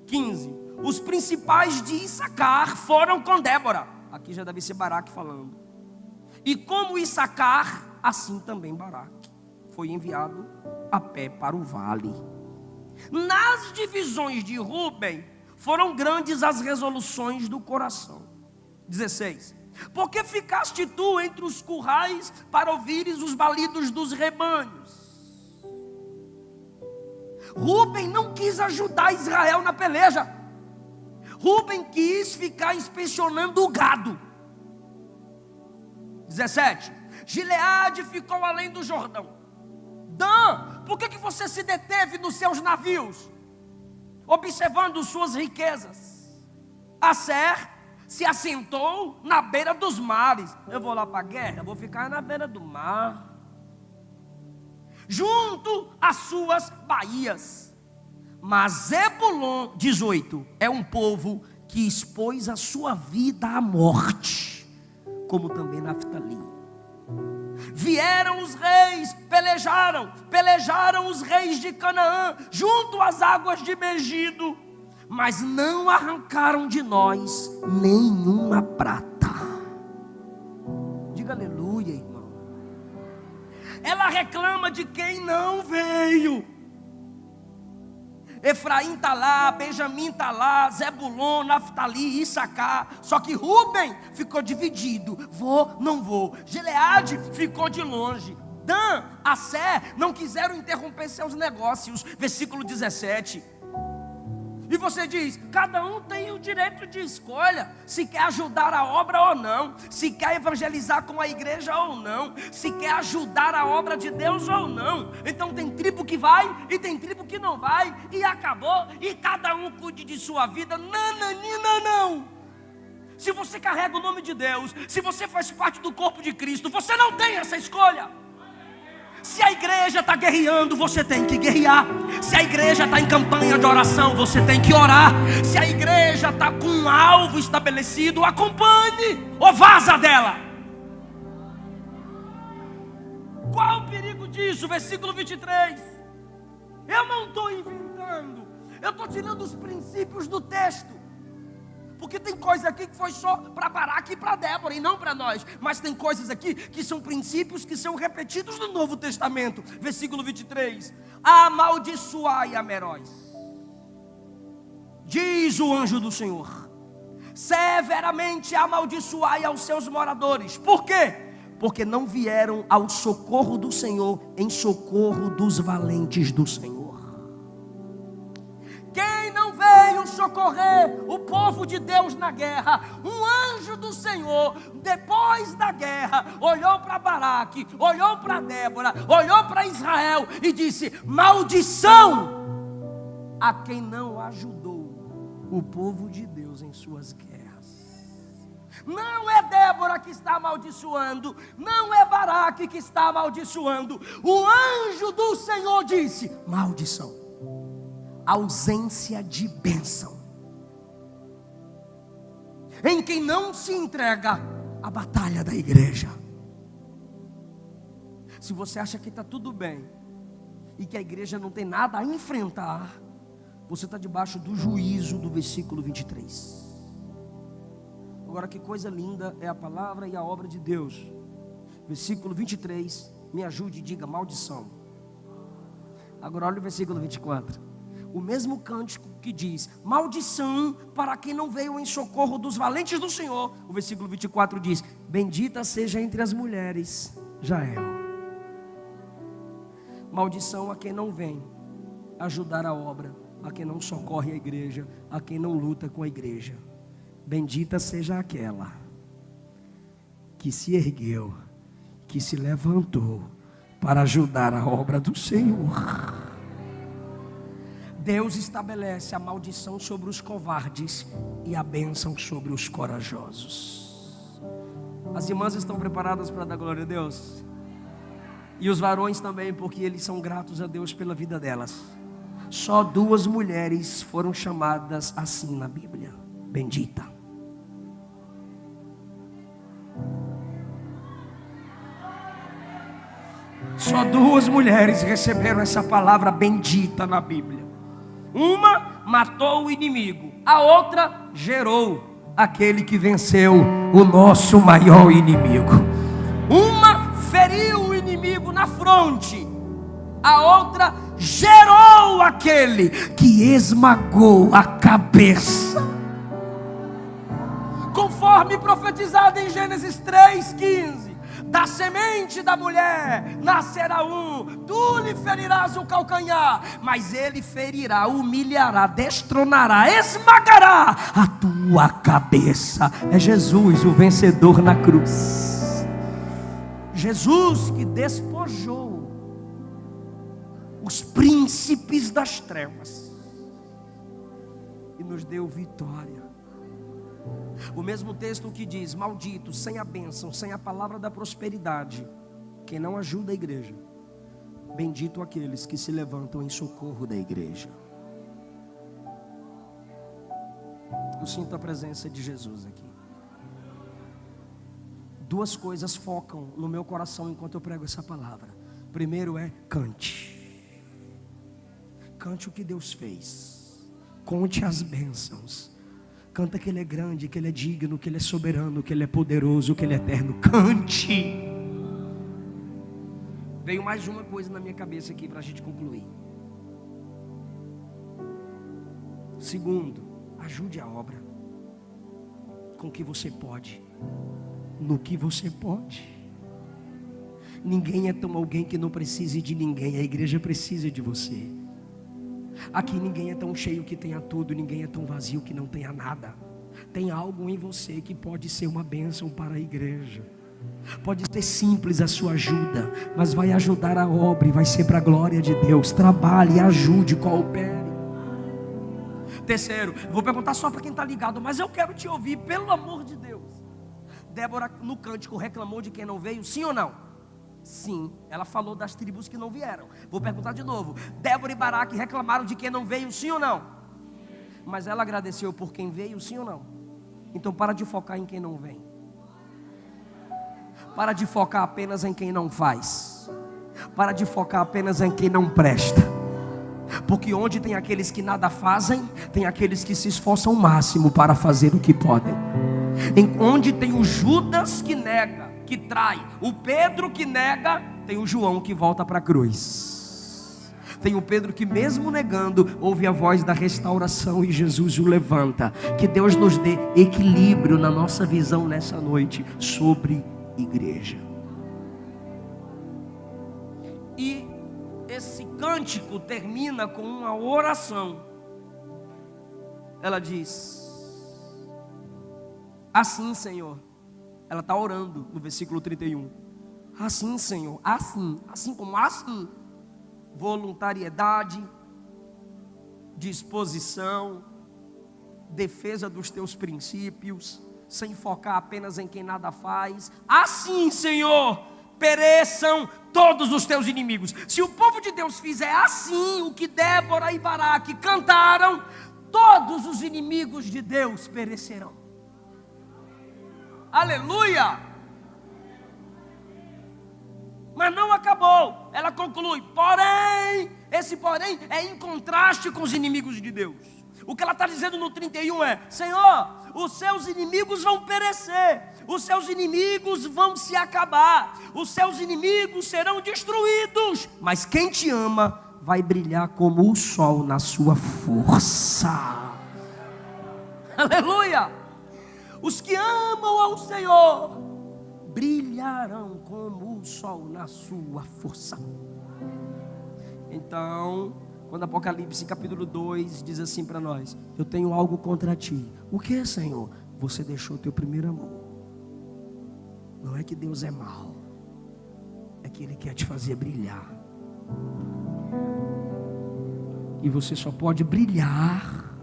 15. Os principais de Issacar foram com Débora. Aqui já deve ser Baraque falando. E como Issacar, assim também Baraque foi enviado a pé para o vale. Nas divisões de Rúben foram grandes as resoluções do coração. 16. Porque ficaste tu entre os currais para ouvires os balidos dos rebanhos. Rúben não quis ajudar Israel na peleja. Rúben quis ficar inspecionando o gado. 17. Gileade ficou além do Jordão. Dan, por que você se deteve nos seus navios, observando suas riquezas? Asser se assentou na beira dos mares. Eu vou lá para a guerra, vou ficar na beira do mar, junto às suas baías. Mas Zebulon, 18, é um povo que expôs a sua vida à morte, como também Naftali. Vieram os reis, pelejaram os reis de Canaã, junto às águas de Megido, mas não arrancaram de nós nenhuma prata. Diga aleluia, irmão. Ela reclama de quem não veio. Efraim está lá, Benjamim está lá, Zebulon, Naftali, Issacar. Só que Rúben ficou dividido, vou, não vou. Gileade ficou de longe. Dan, Asser não quiseram interromper seus negócios. Versículo 17. E você diz, cada um tem o direito de escolha, se quer ajudar a obra ou não, se quer evangelizar com a igreja ou não, se quer ajudar a obra de Deus ou não. Então tem tribo que vai e tem tribo que não vai, e acabou, e cada um cuide de sua vida. Nananina não. Se você carrega o nome de Deus, se você faz parte do corpo de Cristo, você não tem essa escolha. Se a igreja está guerreando, você tem que guerrear. Se a igreja está em campanha de oração, você tem que orar. Se a igreja está com um alvo estabelecido, acompanhe ou vaza dela. Qual o perigo disso? Versículo 23. Eu não estou inventando, eu estou tirando os princípios do texto. Porque tem coisa aqui que foi só para Baraque e para Débora e não para nós. Mas tem coisas aqui que são princípios que são repetidos no Novo Testamento. Versículo 23. Amaldiçoai a Meróis, diz o anjo do Senhor. Severamente amaldiçoai aos seus moradores. Por quê? Porque não vieram ao socorro do Senhor em socorro dos valentes do Senhor. Quem não veio socorrer o povo de Deus na guerra? Um anjo do Senhor, depois da guerra, olhou para Baraque, olhou para Débora, olhou para Israel e disse: maldição a quem não ajudou o povo de Deus em suas guerras. Não é Débora que está amaldiçoando, não é Baraque que está amaldiçoando. O anjo do Senhor disse: maldição. Ausência de bênção em quem não se entrega à batalha da igreja. Se você acha que está tudo bem e que a igreja não tem nada a enfrentar, você está debaixo do juízo do versículo 23. Agora, que coisa linda é a palavra e a obra de Deus. Versículo 23, me ajude e diga: maldição. Agora olha o versículo 24. O mesmo cântico que diz: maldição para quem não veio em socorro dos valentes do Senhor. O versículo 24 diz: bendita seja entre as mulheres Jael. Maldição a quem não vem ajudar a obra, a quem não socorre a igreja, a quem não luta com a igreja. Bendita seja aquela que se ergueu, que se levantou para ajudar a obra do Senhor. Deus estabelece a maldição sobre os covardes e a bênção sobre os corajosos. As irmãs estão preparadas para dar glória a Deus? E os varões também, porque eles são gratos a Deus pela vida delas. Só 2 mulheres foram chamadas assim na Bíblia: bendita. Só 2 mulheres receberam essa palavra bendita na Bíblia. Uma matou o inimigo, a outra gerou aquele que venceu o nosso maior inimigo. Uma feriu o inimigo na fronte, a outra gerou aquele que esmagou a cabeça. Conforme profetizado em Gênesis 3:15. Da semente da mulher nascerá um, tu lhe ferirás o calcanhar, mas ele ferirá, humilhará, destronará, esmagará a tua cabeça. É Jesus o vencedor na cruz. Jesus que despojou os príncipes das trevas e nos deu vitória. O mesmo texto que diz: maldito, sem a bênção, sem a palavra da prosperidade, quem não ajuda a igreja. Bendito aqueles que se levantam em socorro da igreja. Eu sinto a presença de Jesus aqui. 2 coisas focam no meu coração enquanto eu prego essa palavra. Primeiro é: cante. Cante o que Deus fez. Conte as bênçãos. Canta que Ele é grande, que Ele é digno, que Ele é soberano, que Ele é poderoso, que Ele é eterno. Cante. Veio mais uma coisa na minha cabeça aqui para a gente concluir. Segundo, ajude a obra com o que você pode, no que você pode. Ninguém é tão alguém que não precise de ninguém. A igreja precisa de você. Aqui ninguém é tão cheio que tenha tudo, ninguém é tão vazio que não tenha nada. Tem algo em você que pode ser uma bênção para a igreja. Pode ser simples a sua ajuda, mas vai ajudar a obra e vai ser para a glória de Deus. Trabalhe, ajude, coopere. Terceiro, vou perguntar só para quem está ligado, mas eu quero te ouvir, pelo amor de Deus. Débora no cântico reclamou de quem não veio, sim ou não? Sim, ela falou das tribos que não vieram. Vou perguntar de novo. Débora e Baraque reclamaram de quem não veio, sim ou não? Mas ela agradeceu por quem veio, sim ou não? Então para de focar em quem não vem. Para de focar apenas em quem não faz. Para de focar apenas em quem não presta. Porque onde tem aqueles que nada fazem, tem aqueles que se esforçam o máximo para fazer o que podem. Onde tem o Judas que nega, que trai, o Pedro que nega, tem o João que volta para a cruz. Tem o Pedro que mesmo negando, ouve a voz da restauração e Jesus o levanta. Que Deus nos dê equilíbrio na nossa visão nessa noite sobre igreja. E esse cântico termina com uma oração. Ela diz: assim, Senhor. Ela está orando no versículo 31. Assim, Senhor, assim como assim. Voluntariedade, disposição, defesa dos teus princípios, sem focar apenas em quem nada faz. Assim, Senhor, pereçam todos os teus inimigos. Se o povo de Deus fizer assim o que Débora e Baraque cantaram, todos os inimigos de Deus perecerão. Aleluia! Mas não acabou. Ela conclui: porém, esse porém é em contraste com os inimigos de Deus. O que ela está dizendo no 31 é: Senhor, os seus inimigos vão perecer, os seus inimigos vão se acabar, os seus inimigos serão destruídos, mas quem te ama vai brilhar como o sol na sua força. Aleluia! Os que amam ao Senhor brilharão como o sol na sua força. Então, quando Apocalipse capítulo 2 diz assim para nós: eu tenho algo contra ti. O que, Senhor? Você deixou o teu primeiro amor. Não é que Deus é mau, é que Ele quer te fazer brilhar. E você só pode brilhar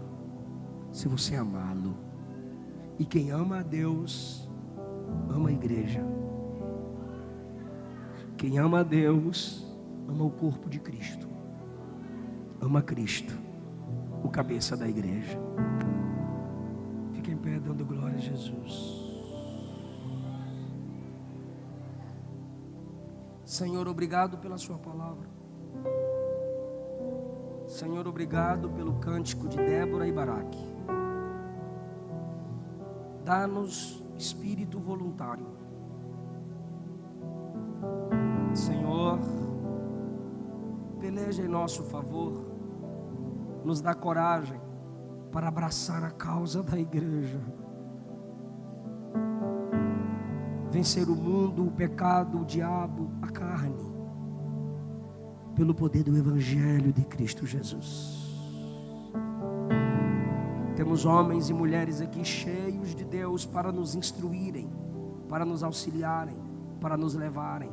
se você amá-lo. E quem ama a Deus, ama a igreja. Quem ama a Deus, ama o corpo de Cristo. Ama Cristo, o cabeça da igreja. Fica em pé dando glória a Jesus. Senhor, obrigado pela sua palavra. Senhor, obrigado pelo cântico de Débora e Baraque. Dá-nos espírito voluntário. Senhor, peleja em nosso favor. Nos dá coragem para abraçar a causa da igreja. Vencer o mundo, o pecado, o diabo, a carne, pelo poder do Evangelho de Cristo Jesus. Temos homens e mulheres aqui cheios de Deus para nos instruírem, para nos auxiliarem, para nos levarem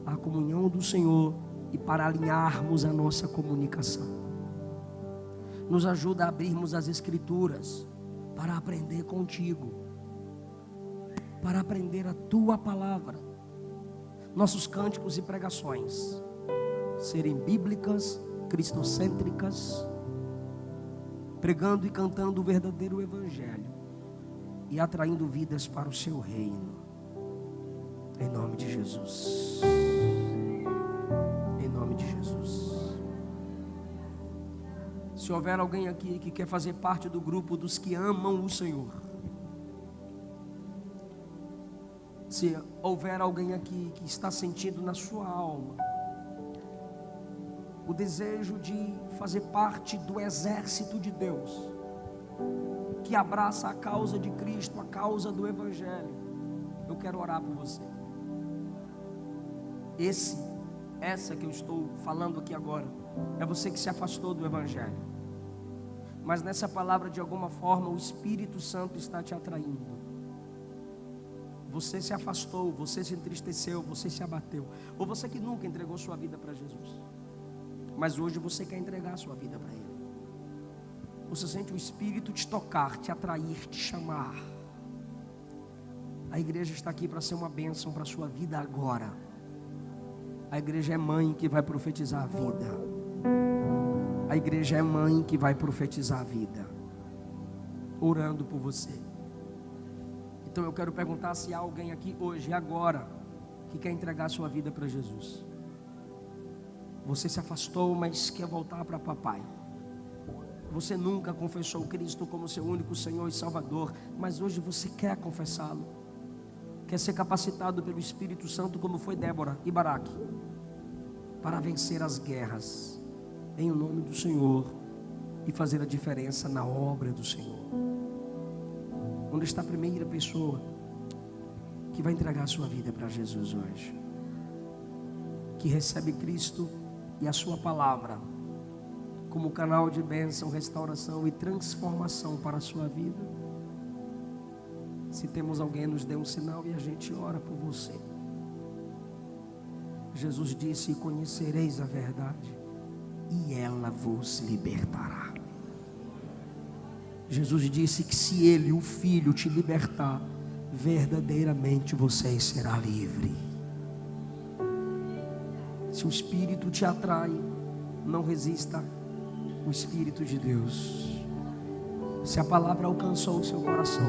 à comunhão do Senhor e para alinharmos a nossa comunicação. Nos ajuda a abrirmos as Escrituras para aprender contigo, para aprender a tua palavra. Nossos cânticos e pregações serem bíblicas, cristocêntricas, pregando e cantando o verdadeiro Evangelho e atraindo vidas para o seu reino, em nome de Jesus. Em nome de Jesus. Se houver alguém aqui que quer fazer parte do grupo dos que amam o Senhor, se houver alguém aqui que está sentindo na sua alma o desejo de fazer parte do exército de Deus, que abraça a causa de Cristo, a causa do Evangelho, eu quero orar por você. Essa que eu estou falando aqui agora, é você que se afastou do Evangelho, mas nessa palavra de alguma forma o Espírito Santo está te atraindo. Você se afastou, você se entristeceu, você se abateu, ou você que nunca entregou sua vida para Jesus, mas hoje você quer entregar a sua vida para Ele. Você sente o Espírito te tocar, te atrair, te chamar. A igreja está aqui para ser uma bênção para a sua vida agora. A igreja é mãe que vai profetizar a vida. A igreja é mãe que vai profetizar a vida, orando por você. Então eu quero perguntar se há alguém aqui hoje, agora, que quer entregar sua vida para Jesus. Você se afastou, mas quer voltar para papai. Você nunca confessou Cristo como seu único Senhor e Salvador, mas hoje você quer confessá-lo. Quer ser capacitado pelo Espírito Santo, como foi Débora e Baraque, para vencer as guerras em nome do Senhor e fazer a diferença na obra do Senhor. Onde está a primeira pessoa que vai entregar a sua vida para Jesus hoje? Que recebe Cristo e a sua palavra como canal de bênção, restauração e transformação para a sua vida. Se temos alguém, nos dê um sinal e a gente ora por você. Jesus disse: conhecereis a verdade e ela vos libertará. Jesus disse que se Ele, o Filho, te libertar, verdadeiramente você será livre. Se o Espírito te atrai, não resista o Espírito de Deus. Se a palavra alcançou o seu coração,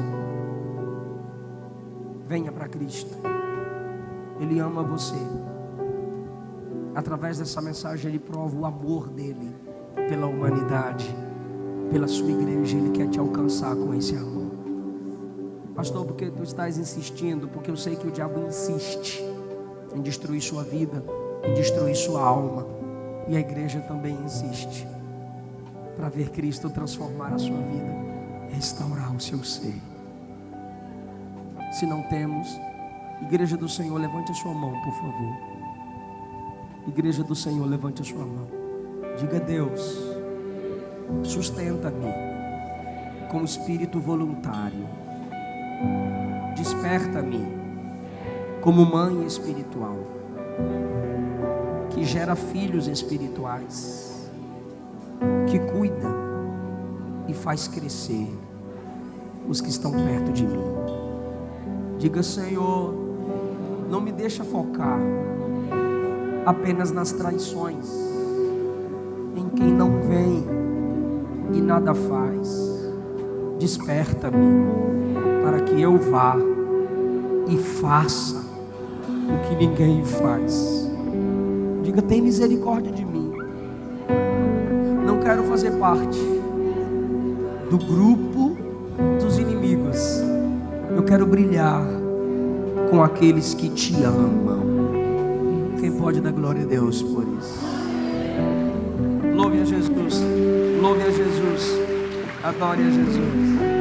venha para Cristo. Ele ama você. Através dessa mensagem Ele prova o amor dele pela humanidade, pela sua igreja. Ele quer te alcançar com esse amor. Pastor, porque tu estás insistindo? Porque eu sei que o diabo insiste em destruir sua vida, em destruir sua alma. E a igreja também insiste para ver Cristo transformar a sua vida, restaurar o seu ser. Se não temos, igreja do Senhor, levante a sua mão, por favor. Igreja do Senhor, levante a sua mão. Diga: Deus, sustenta-me com espírito voluntário. Desperta-me como mãe espiritual, que gera filhos espirituais, que cuida e faz crescer os que estão perto de mim. Diga: Senhor, não me deixa focar apenas nas traições, em quem não vem e nada faz. Desperta-me para que eu vá e faça o que ninguém faz. Diga: tem misericórdia de mim. Não quero fazer parte do grupo dos inimigos. Eu quero brilhar com aqueles que te amam. Quem pode dar glória a Deus por isso? Louve a Jesus, louve a Jesus, adore a Jesus.